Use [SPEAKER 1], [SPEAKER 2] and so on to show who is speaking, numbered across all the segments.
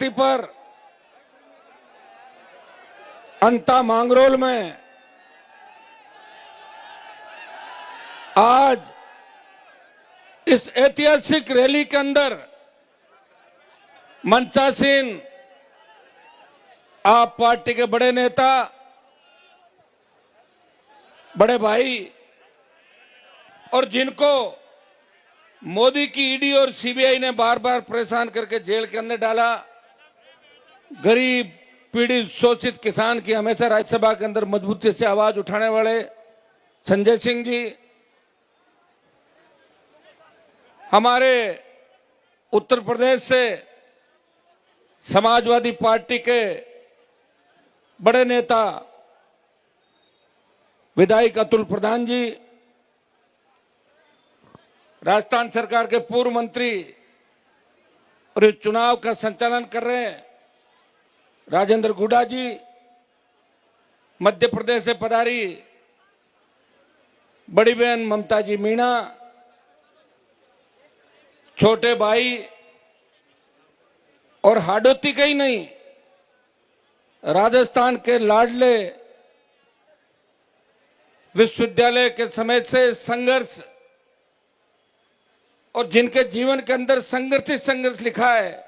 [SPEAKER 1] पर अंता मांगरोल में आज इस ऐतिहासिक रैली के अंदर मंचासीन आप पार्टी के बड़े नेता, बड़े भाई और जिनको मोदी की ईडी और सीबीआई ने बार बार परेशान करके जेल के अंदर डाला, गरीब पीड़ित शोषित किसान की हमेशा राज्यसभा के अंदर मजबूती से आवाज उठाने वाले संजय सिंह जी, हमारे उत्तर प्रदेश से समाजवादी पार्टी के बड़े नेता विधायक अतुल प्रधान जी, राजस्थान सरकार के पूर्व मंत्री और इस चुनाव का संचालन कर रहे हैं राजेंद्र गुडा जी, मध्य प्रदेश से पधारी बड़ी बहन ममता जी मीणा, छोटे भाई और हाडोती का ही नहीं, राजस्थान के लाडले विश्वविद्यालय के समय से संघर्ष और जिनके जीवन के अंदर संघर्ष ही संघर्ष लिखा है।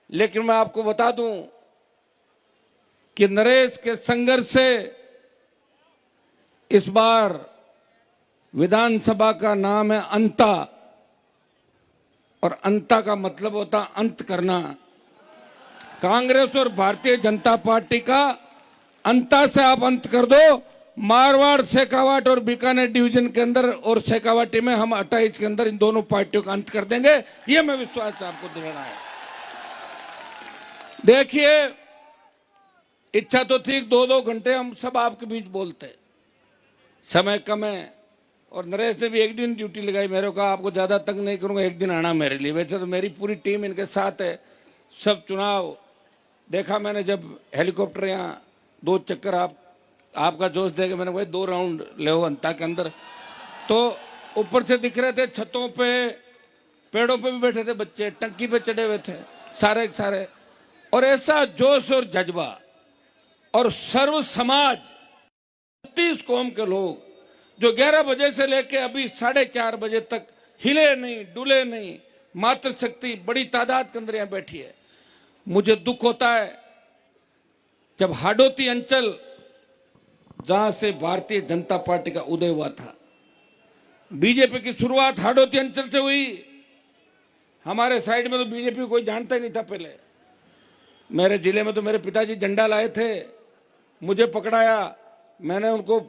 [SPEAKER 1] लेकिन मैं आपको बता दूं कि नरेश के संघर्ष से इस बार विधानसभा का नाम है अंता, और अंता का मतलब होता अंत करना। कांग्रेस और भारतीय जनता पार्टी का अंता से आप अंत कर दो। मारवाड़, शेखावाट और बीकानेर डिवीजन के अंदर और शेखावाटी में हम 28 के अंदर इन दोनों पार्टियों का अंत कर देंगे, ये मैं विश्वास आपको दिलाना है। देखिए, इच्छा तो थी 2-2 घंटे हम सब आपके बीच बोलते, समय कम है और नरेश ने भी एक दिन ड्यूटी लगाई, मेरे को आपको ज्यादा तंग नहीं करूंगा, एक दिन आना मेरे लिए। वैसे तो मेरी पूरी टीम इनके साथ है, सब चुनाव देखा मैंने। जब हेलीकॉप्टर यहाँ 2 चक्कर आपका जोश देगा, मैंने भाई 2 राउंड ले अंता के अंदर, तो ऊपर से दिख रहे थे, छतों पे पेड़ों पे भी बैठे थे बच्चे, टंकी पे चढ़े हुए थे सारे के सारे, और ऐसा जोश और जज्बा। और सर्व समाज 30 कौम के लोग जो 11 बजे से लेके अभी 4:30 बजे तक हिले नहीं डुले नहीं, मातृशक्ति बड़ी तादाद के अंदर यहाँ बैठी है। मुझे दुख होता है जब हाडोती अंचल, जहां से भारतीय जनता पार्टी का उदय हुआ था, बीजेपी की शुरुआत हाडोती अंचल से हुई। हमारे साइड में तो बीजेपी को कोई जानता ही नहीं था पहले। मेरे जिले में तो मेरे पिताजी झंडा लाए थे, मुझे पकड़ाया, मैंने उनको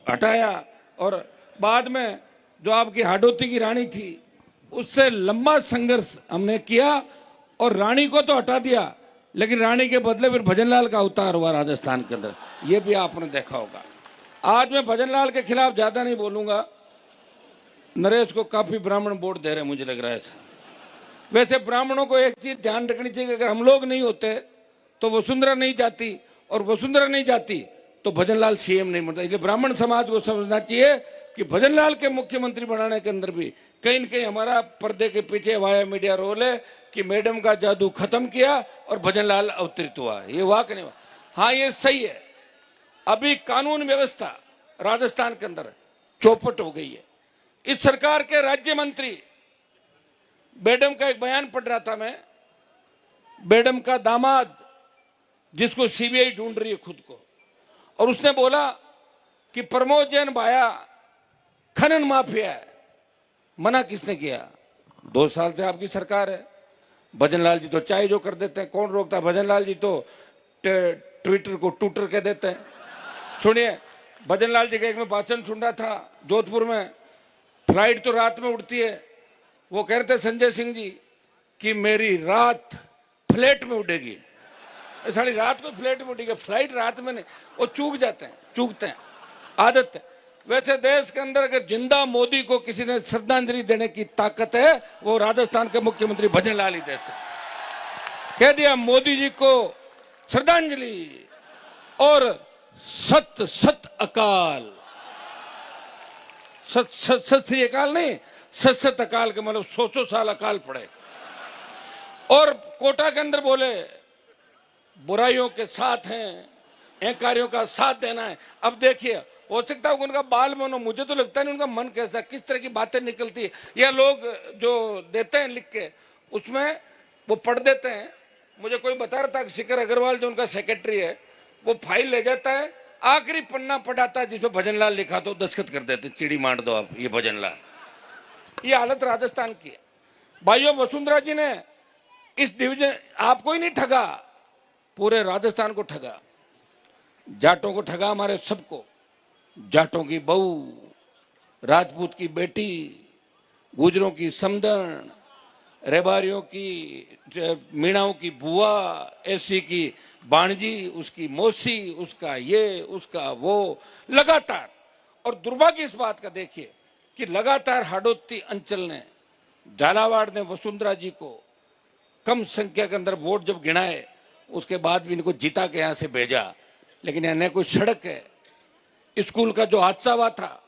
[SPEAKER 1] हटाया, और बाद में जो आपकी हाडोती की रानी थी उससे लंबा संघर्ष हमने किया और रानी को तो हटा दिया, लेकिन रानी के बदले फिर भजनलाल का अवतार हुआ राजस्थान के अंदर, ये भी आपने देखा होगा। आज मैं भजनलाल के खिलाफ ज्यादा नहीं बोलूंगा, नरेश को काफी ब्राह्मण वोट दे रहे मुझे लग रहा है ऐसा। वैसे ब्राह्मणों को एक चीज ध्यान रखनी चाहिए, अगर हम लोग नहीं होते तो वसुंधरा नहीं जाती, और वसुंधरा नहीं जाती तो भजनलाल सीएम नहीं बनता। इसलिए ब्राह्मण समाज को समझना चाहिए कि भजनलाल के मुख्यमंत्री बनाने के अंदर भी कहीं न कहीं हमारा पर्दे के पीछे वाया मीडिया रोल है कि मैडम का जादू खत्म किया और भजनलाल अवतरित हुआ। ये वाक नहीं हुआ। हाँ, ये सही है, अभी कानून व्यवस्था राजस्थान के अंदर चौपट हो गई है। इस सरकार के राज्य मंत्री, मैडम का एक बयान पढ़ रहा था मैं, मैडम का दामाद जिसको सीबीआई ढूंढ रही है खुद को, और उसने बोला कि प्रमोद जैन भाया खनन माफिया है। मना किसने किया? 2 साल से आपकी सरकार है। भजनलाल जी तो चाहे जो कर देते हैं, कौन रोकता है? भजनलाल जी तो ट्विटर को टूटर कह देते हैं। सुनिए, भजनलाल जी का एक मैं भाषण सुन रहा था जोधपुर में, फ्लाइट तो रात में उड़ती है, वो कह रहे थे संजय सिंह जी कि मेरी रात फ्लैट में उड़ेगी। सारी रात को फ्लैट में उड़ेगी, फ्लाइट रात में नहीं। वो चूकते हैं, आदत है। वैसे देश के अंदर अगर जिंदा मोदी को किसी ने श्रद्धांजलि देने की ताकत है, वो राजस्थान के मुख्यमंत्री भजनलाल ही दे सकते। कह दिया मोदी जी को श्रद्धांजलि, और सत सत अकाल, सत श्री अकाल नहीं, सत सत अकाल के मतलब 100 साल अकाल पड़े। और कोटा के अंदर बोले बुराइयों के साथ हैं, अहंकारियों का साथ देना है। अब देखिए, हो सकता है उनका बाल मन हो, मुझे तो लगता नहीं उनका मन कैसा, किस तरह की बातें निकलती है। या लोग जो देते हैं लिख के, उसमें वो पढ़ देते हैं। मुझे कोई बता रहा था कि शिखर अग्रवाल जो उनका सेक्रेटरी है, वो फाइल ले जाता है, आखिरी पन्ना पढ़ाता है जिसमें भजनलाल लिखा तो दस्तखत कर देते, चिड़ी मार दो आप, ये भजनलाल। ये हालत राजस्थान की है भाइयों। वसुंधरा जी ने इस डिवीजन आपको ही नहीं ठगा, पूरे राजस्थान को ठगा, जाटों को ठगा, हमारे सबको। जाटों की बहू, राजपूत की बेटी, गुजरों की समदन, रेबारियों की, मीणाओं की बुआ, एसी की बाणजी, उसकी मौसी, उसका ये, उसका वो, लगातार। और दुर्भाग्य इस बात का देखिए कि लगातार हाडोती अंचल ने, झालावाड़ ने वसुंधरा जी को कम संख्या के अंदर वोट जब गिनाए, उसके बाद भी इनको जिता के यहां से भेजा। लेकिन यहां न कोई सड़क है। स्कूल का जो हादसा हुआ था,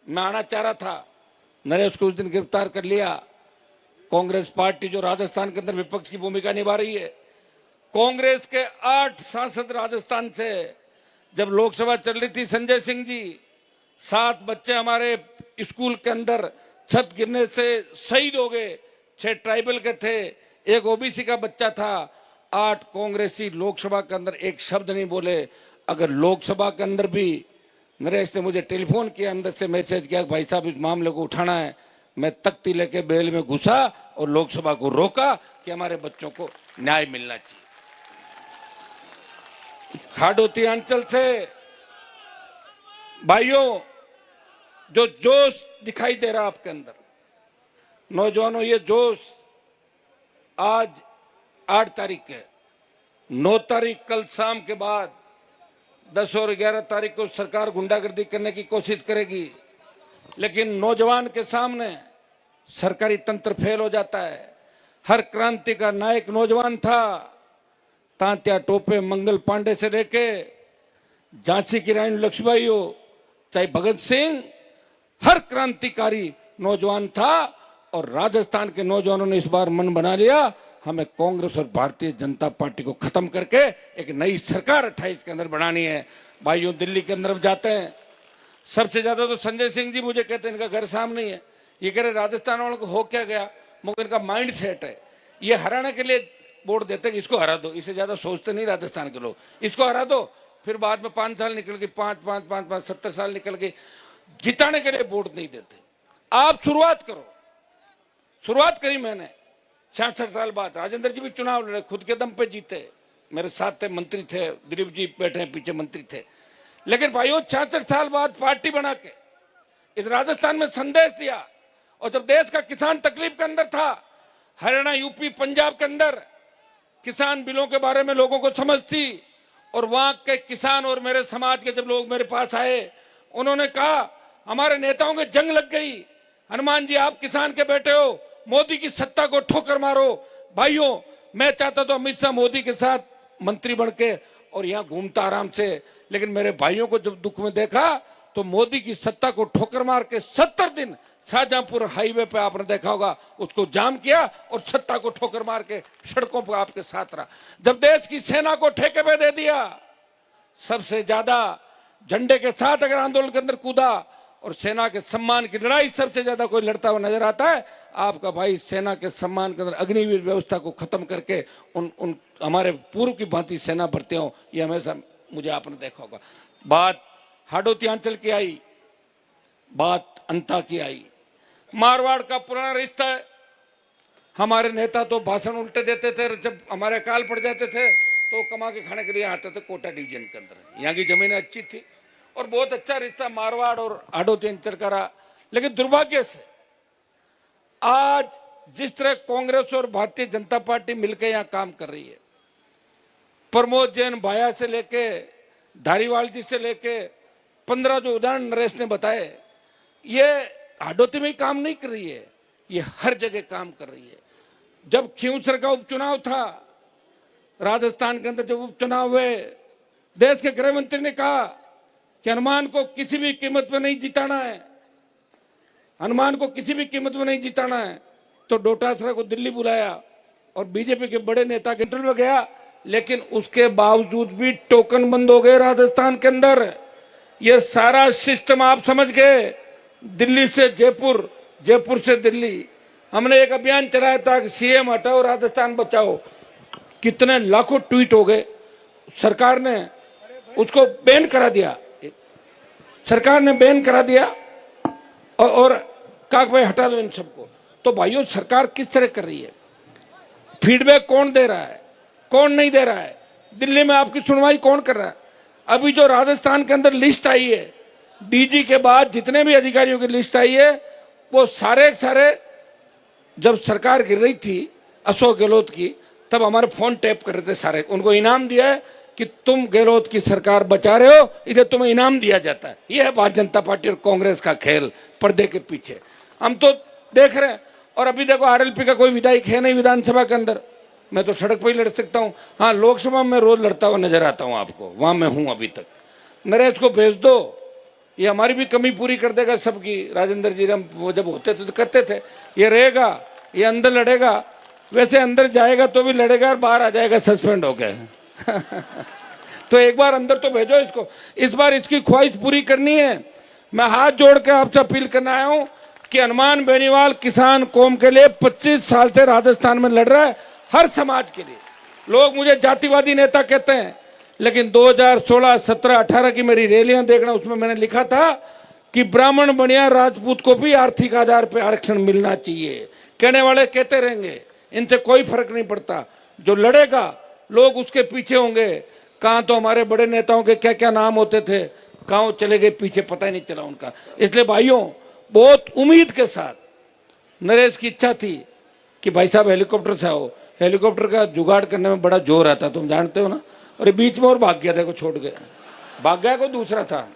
[SPEAKER 1] मैं आना चाह रहा था, नरेश को उस दिन गिरफ्तार कर लिया। कांग्रेस पार्टी जो राजस्थान के अंदर विपक्ष की भूमिका निभा रही है, कांग्रेस के 8 सांसद राजस्थान से, जब लोकसभा चल रही थी, संजय सिंह जी, 7 बच्चे हमारे स्कूल के अंदर छत गिरने से शहीद हो गए। 6 ट्राइबल के थे, 1 ओबीसी का बच्चा था। 8 कांग्रेसी लोकसभा के अंदर एक शब्द नहीं बोले। अगर लोकसभा के अंदर भी नरेश ने मुझे टेलीफोन किया, अंदर से मैसेज किया, भाई साहब इस मामले को उठाना है, मैं तख्ती लेके बेल में घुसा और लोकसभा को रोका कि हमारे बच्चों को न्याय मिलना चाहिए। हाडोती अंचल से भाइयों जो जोश दिखाई दे रहा आपके अंदर, नौजवानों, ये जोश आज 8 तारीख है, 9 तारीख कल शाम के बाद, 10 और 11 तारीख को सरकार गुंडागर्दी करने की कोशिश करेगी। लेकिन नौजवान के सामने सरकारी तंत्र फेल हो जाता है। हर क्रांति का नायक नौजवान था। तांत्या टोपे मंगल पांडे से लेके झांसी की रानी लक्ष्मीबाई हो, चाहे भगत सिंह, हर क्रांतिकारी नौजवान था। और राजस्थान के नौजवानों ने इस बार मन बना लिया, हमें कांग्रेस और भारतीय जनता पार्टी को खत्म करके एक नई सरकार 28 के अंदर बनानी है। भाइयों, दिल्ली के अंदर जाते हैं, सबसे ज्यादा तो संजय सिंह जी मुझे कहते हैं इनका घर सामने ही है। ये कह रहे राजस्थान वालों को हो क्या गया, मगर इनका माइंड सेट है, ये हराने के लिए वोट देते कि इसको हरा दो, इससे ज्यादा सोचते नहीं राजस्थान के लोग, इसको हरा दो। फिर बाद में 5 साल निकल गए, 5 70 साल निकल गए, जिताने के लिए वोट नहीं देते। आप शुरुआत करो, शुरुआत करी मैंने 66 साल बाद। राजेंद्र जी भी चुनाव लड़े, खुद के दम पे जीते, मेरे साथ थे, मंत्री थे, दिलीप जी बैठे हैं पीछे, मंत्री थे। लेकिन भाइयों 66 साल बाद पार्टी बना के इस राजस्थान में संदेश दिया। और जब देश का किसान तकलीफ के अंदर था, हरियाणा, यूपी, पंजाब के अंदर किसान बिलों के बारे में लोगों को समझ थी, और वहां के किसान और मेरे समाज के जब लोग मेरे पास आए, उन्होंने कहा हमारे नेताओं की जंग लग गई, हनुमान जी आप किसान के बेटे हो, मोदी की सत्ता को ठोकर मारो। भाइयों, मैं चाहता तो अमित शाह मोदी के साथ मंत्री बन के और यहाँ घूमता आराम से, लेकिन मेरे भाइयों को जब दुख में देखा तो मोदी की सत्ता को ठोकर मार के 70 दिन शाहजहांपुर हाईवे पे आपने देखा होगा, उसको जाम किया और सत्ता को ठोकर मार के सड़कों पर आपके साथ रहा। जब देश की सेना को ठेके पे दे दिया, सबसे ज्यादा झंडे के साथ अगर आंदोलन के अंदर कूदा, और सेना के सम्मान की लड़ाई सबसे ज्यादा कोई लड़ता हुआ नजर आता है, आपका भाई सेना के सम्मान के अंदर अग्निवीर व्यवस्था को खत्म करके उन हमारे पूर्व की भांति सेना भर्ती हो, ये हमेशा मुझे आपने देखा होगा। बात हाडोती अंचल की आई, बात अंता की आई, मारवाड़ का पुराना रिश्ता है। हमारे नेता तो भाषण उल्टे देते थे, जब हमारे अकाल पड़ जाते थे तो कमा के खाने के लिए आते थे कोटा डिवीजन के अंदर। यहाँ की जमीनें अच्छी थी और बहुत अच्छा रिश्ता मारवाड़ और हाडोती अंचल का रहा। लेकिन दुर्भाग्य से आज जिस तरह कांग्रेस और भारतीय जनता पार्टी मिलकर यहाँ काम कर रही है, प्रमोद जैन भाया से लेके धारीवाल जी से लेके 15 जो उदाहरण नरेश ने बताए, ये हाडोती में ही काम नहीं कर रही है, ये हर जगह काम कर रही है। जब खींवसर का उपचुनाव था राजस्थान के अंदर, जब उपचुनाव हुए, देश के गृह मंत्री ने कहा कि हनुमान को किसी भी कीमत पर नहीं जिताना है, हनुमान को किसी भी कीमत में नहीं जिताना है। तो डोटासरा को दिल्ली बुलाया, और बीजेपी के बड़े नेता के इंटरव्यू में गया, लेकिन उसके बावजूद भी टोकन बंद हो गए राजस्थान के अंदर। ये सारा सिस्टम आप समझ गए। दिल्ली से जयपुर, जयपुर से दिल्ली, हमने एक अभियान चलाया था कि सीएम हटाओ राजस्थान बचाओ। कितने लाखों ट्वीट हो गए, सरकार ने उसको बैन करा दिया, सरकार ने बैन करा दिया और कहा भाई हटा दो इन सबको। तो भाइयों, सरकार किस तरह कर रही है? फीडबैक कौन दे रहा है, कौन नहीं दे रहा है? दिल्ली में आपकी सुनवाई कौन कर रहा है? अभी जो राजस्थान के अंदर लिस्ट आई है, डीजी के बाद जितने भी अधिकारियों की लिस्ट आई है, वो सारे जब सरकार गिर रही थी अशोक गहलोत की, तब हमारे फोन टैप कर रहे थे सारे। उनको इनाम दिया है कि तुम गहलोत की सरकार बचा रहे हो, इधर तुम्हें इनाम दिया जाता है। यह है भारतीय जनता पार्टी और कांग्रेस का खेल पर्दे के पीछे। हम तो देख रहे हैं। और अभी देखो, आरएलपी का कोई विधायक है नहीं विधानसभा के अंदर। मैं तो सड़क पर ही लड़ सकता हूँ। हाँ, लोकसभा में रोज लड़ता हुआ नजर आता हूँ आपको, वहां मैं हूं अभी तक। नरेश को भेज दो, ये हमारी भी कमी पूरी कर देगा सबकी। राजेंद्र जी हम वो जब होते थे तो कहते थे ये रहेगा, ये अंदर लड़ेगा। वैसे अंदर जाएगा तो भी लड़ेगा और बाहर आ जाएगा सस्पेंड होके। तो एक बार अंदर तो भेजो इसको। इस बार इसकी ख्वाहिश पूरी करनी है। मैं हाथ जोड़ के आपसे अपील करना आया हूं कि हनुमान बेनीवाल किसान कौम के लिए 25 साल से राजस्थान में लड़ रहा है, हर समाज के लिए। लोग मुझे जातिवादी नेता कहते हैं, लेकिन 2016, 17, 18 की मेरी रैलियां देखना, उसमें मैंने लिखा था कि ब्राह्मण बनिया राजपूत को भी आर्थिक आधार पर आरक्षण मिलना चाहिए। कहने वाले कहते रहेंगे, इनसे कोई फर्क नहीं पड़ता। जो लड़ेगा लोग उसके पीछे होंगे। कहां तो हमारे बड़े नेताओं के क्या क्या नाम होते थे, कहां चले गए पीछे, पता ही नहीं चला उनका। इसलिए भाइयों, बहुत उम्मीद के साथ नरेश की इच्छा थी कि भाई साहब हेलीकॉप्टर से आओ। हेलीकॉप्टर का जुगाड़ करने में बड़ा जोर आता, तुम जानते हो ना। और बीच में और भाग गया था, को छोड़ गया, भाग गया। को दूसरा था,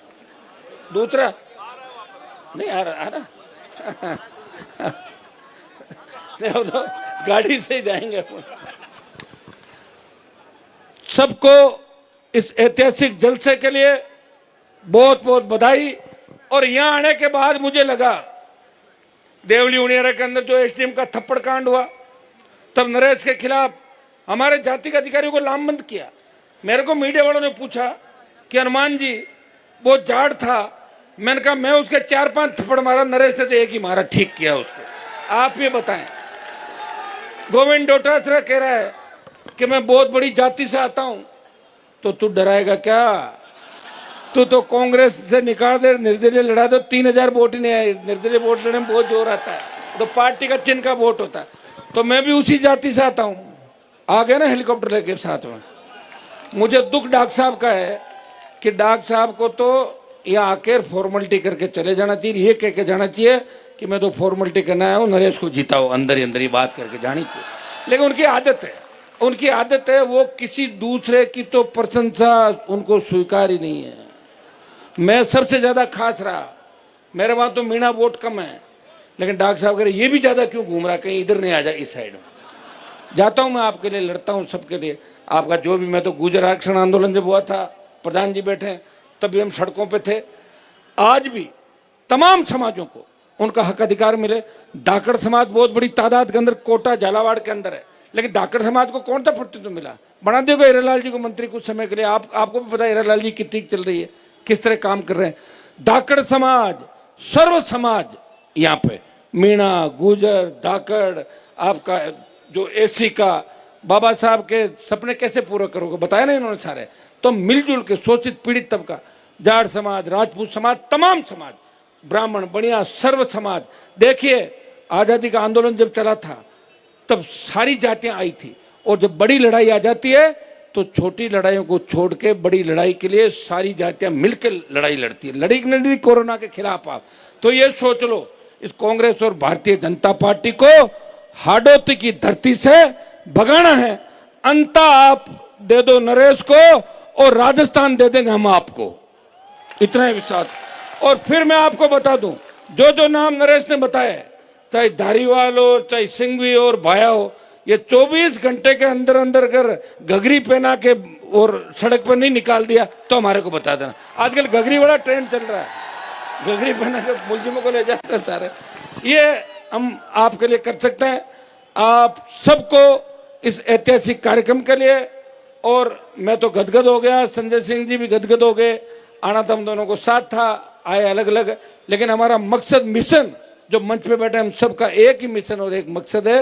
[SPEAKER 1] दूसरा नहीं आ रहा तो गाड़ी से ही जाएंगे। सबको इस ऐतिहासिक जलसे के लिए बहुत बहुत बधाई। और यहां आने के बाद मुझे लगा, देवली उनियारा के अंदर जो एसडीएम का थप्पड़ कांड हुआ, तब नरेश के खिलाफ हमारे जाति के अधिकारियों को लामबंद किया। मेरे को मीडिया वालों ने पूछा कि हनुमान जी वो जाट था। मैंने कहा मैं उसके 4-5 थप्पड़ मारा, नरेश ने तो एक ही मारा, ठीक किया उसको। आप ये बताएं। गोविंद डोटासरा कह रहा है कि मैं बहुत बड़ी जाति से आता हूं, तो तू डराएगा क्या? तू तो कांग्रेस से निकाल दे, निर्दलीय लड़ा दो, 3000 वोट ही नहीं आए। निर्दलीय वोट लेने में बहुत जोर आता है, तो पार्टी का चिन्ह का वोट होता है। तो मैं भी उसी जाति से आता हूं। आ गया ना हेलीकॉप्टर लेके साथ में। मुझे दुख डॉक्टर साहब का है कि डॉक्टर साहब को तो यहाँ आकर फॉर्मेलिटी करके चले जाना चाहिए। ये कह के जाना चाहिए कि मैं तो फॉर्मेलिटी करना आया हूँ, नरेश को जिताओ, अंदर ही अंदर ही बात करके जानी चाहिए। लेकिन उनकी आदत है, उनकी आदत है, वो किसी दूसरे की तो प्रशंसा उनको स्वीकार ही नहीं है। मैं सबसे ज्यादा खास रहा, मेरे वहां तो मीणा वोट कम है, लेकिन डॉक्टर साहब कह रहे ये भी ज्यादा क्यों घूम रहा, कहीं इधर नहीं आ जाए, इस साइड में जाता हूं मैं, आपके लिए लड़ता हूं, सबके लिए। आपका जो भी, मैं तो गुर्जर आरक्षण आंदोलन जब हुआ था, प्रधान जी बैठे, तभी हम सड़कों पे थे। आज भी तमाम समाजों को उनका हक अधिकार मिले। धाकड़ समाज बहुत बड़ी तादाद के अंदर कोटा झालावाड़ के अंदर है, लेकिन धाकड़ समाज को कौन सा प्रतिनिधित्व मिला? बना देगा हीरालाल जी को मंत्री कुछ समय के लिए। आपको भी पता है हीरालाल जी कितनी चल रही है, किस तरह काम कर रहे हैं। धाकड़ समाज, सर्व समाज, यहाँ पे मीणा, गुजर, धाकड़, आपका जो एसी का, बाबा साहब के सपने कैसे पूरा करोगे, बताया ना इन्होंने सारे। तो मिलजुल के शोषित पीड़ित तबका, जाट समाज, राजपूत समाज, तमाम समाज, ब्राह्मण बनिया, सर्व समाज। देखिए आजादी का आंदोलन जब चला था तब सारी जातियां आई थी, और जब बड़ी लड़ाई आ जाती है तो छोटी लड़ाइयों को छोड़ के बड़ी लड़ाई के लिए सारी जातियां मिलकर लड़ाई लड़ती है। लड़ी नहीं कोरोना के खिलाफ आप। तो ये सोच लो, इस कांग्रेस और भारतीय जनता पार्टी को हाड़ौती की धरती से भगाना है। अंता आप दे दो नरेश को, और राजस्थान दे देंगे हम आपको, इतना ही विश्वास। और फिर मैं आपको बता दूं, जो जो नाम नरेश ने बताया, चाहे धारीवाल हो, चाहे सिंघवी और भाया हो, ये 24 घंटे के अंदर अंदर अगर घघरी पहना के और सड़क पर नहीं निकाल दिया तो हमारे को बता देना। आजकल घघरी बड़ा ट्रेंड चल रहा है, घघरी पहना के मुलजिमों को ले जाते हैं सारे। ये हम आपके लिए कर सकते हैं। आप सबको इस ऐतिहासिक कार्यक्रम के लिए। और मैं तो गदगद हो गया, संजय सिंह जी भी गदगद हो गए। आना तो हम दोनों को साथ था, आए अलग अलग, लेकिन हमारा मकसद, मिशन, जो मंच पे बैठे हम सबका एक ही मिशन और एक मकसद है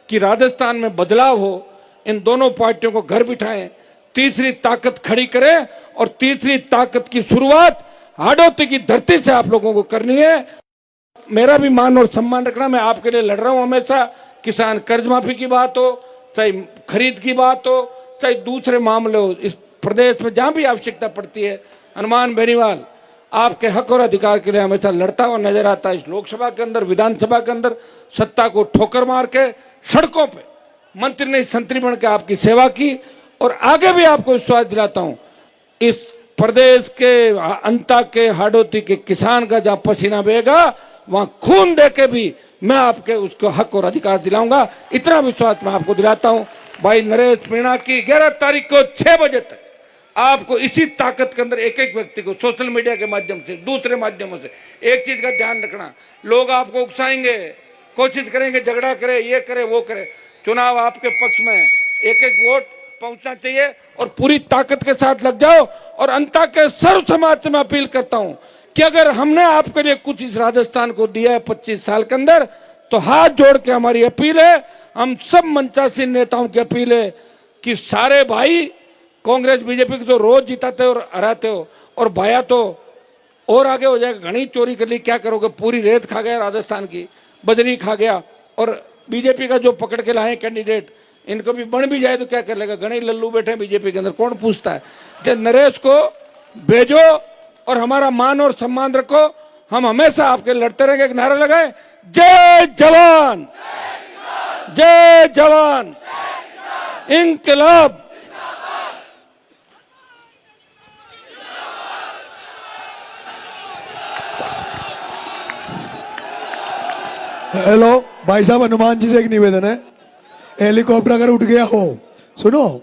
[SPEAKER 1] कि राजस्थान में बदलाव हो, इन दोनों पार्टियों को घर बिठाएं, तीसरी ताकत खड़ी करें। और तीसरी ताकत की शुरुआत हाड़ौती की धरती से आप लोगों को करनी है। मेरा भी मान और सम्मान रखना, मैं आपके लिए लड़ रहा हूं हमेशा। किसान कर्ज माफी की बात हो, चाहे खरीद की बात हो, चाहे दूसरे मामले हो, इस प्रदेश में जहां भी आवश्यकता पड़ती है, हनुमान बेनीवाल आपके हक और अधिकार के लिए हमेशा लड़ता हुआ नजर आता है। इस लोकसभा के अंदर, विधानसभा के अंदर सत्ता को ठोकर मार के सड़कों पे मंत्री नहीं संतरी बन के आपकी सेवा की। और आगे भी आपको विश्वास दिलाता हूं, इस प्रदेश के अंता के हाड़ौती के किसान का जहां पसीना बहेगा, वहां खून देके भी मैं आपके उसको हक और अधिकार दिलाऊंगा। इतना विश्वास मैं आपको दिलाता हूं। भाई नरेश मीणा की 11 तारीख को 6 बजे तक आपको इसी ताकत के अंदर एक एक व्यक्ति को सोशल मीडिया के माध्यम से, दूसरे माध्यमों से एक चीज का ध्यान रखना, लोग आपको उकसाएंगे, कोशिश करेंगे झगड़ा करे, ये करे वो करे, चुनाव आपके पक्ष में है। एक एक वोट पहुंचना चाहिए और पूरी ताकत के साथ लग जाओ। और अंता के सर्व समाज से मैं अपील करता हूं कि अगर हमने आपके लिए कुछ इस राजस्थान को दिया है 25 साल के अंदर, तो हाथ जोड़ के हमारी अपील है, हम सब मंचासीन नेताओं की अपील है कि सारे भाई, कांग्रेस बीजेपी को तो रोज जिताते हो और हराते हो, और भाया तो और आगे हो जाएगा। घनी चोरी कर ली, क्या करोगे? पूरी रेत खा गया राजस्थान की, बजरी खा गया। और बीजेपी का जो पकड़ के लाए कैंडिडेट, इनको भी बन भी जाए तो क्या कर लेगा? घने लल्लू बैठे हैं बीजेपी के अंदर, कौन पूछता है? कि नरेश को भेजो और हमारा मान और सम्मान रखो। हम हमेशा आपके लड़ते रहेंगे। एक नारा लगाए, जय जवान, जय जवान, इंकलाब।
[SPEAKER 2] हेलो भाई साहब, हनुमान जी से एक निवेदन है, हेलीकॉप्टर अगर उठ गया हो, सुनो,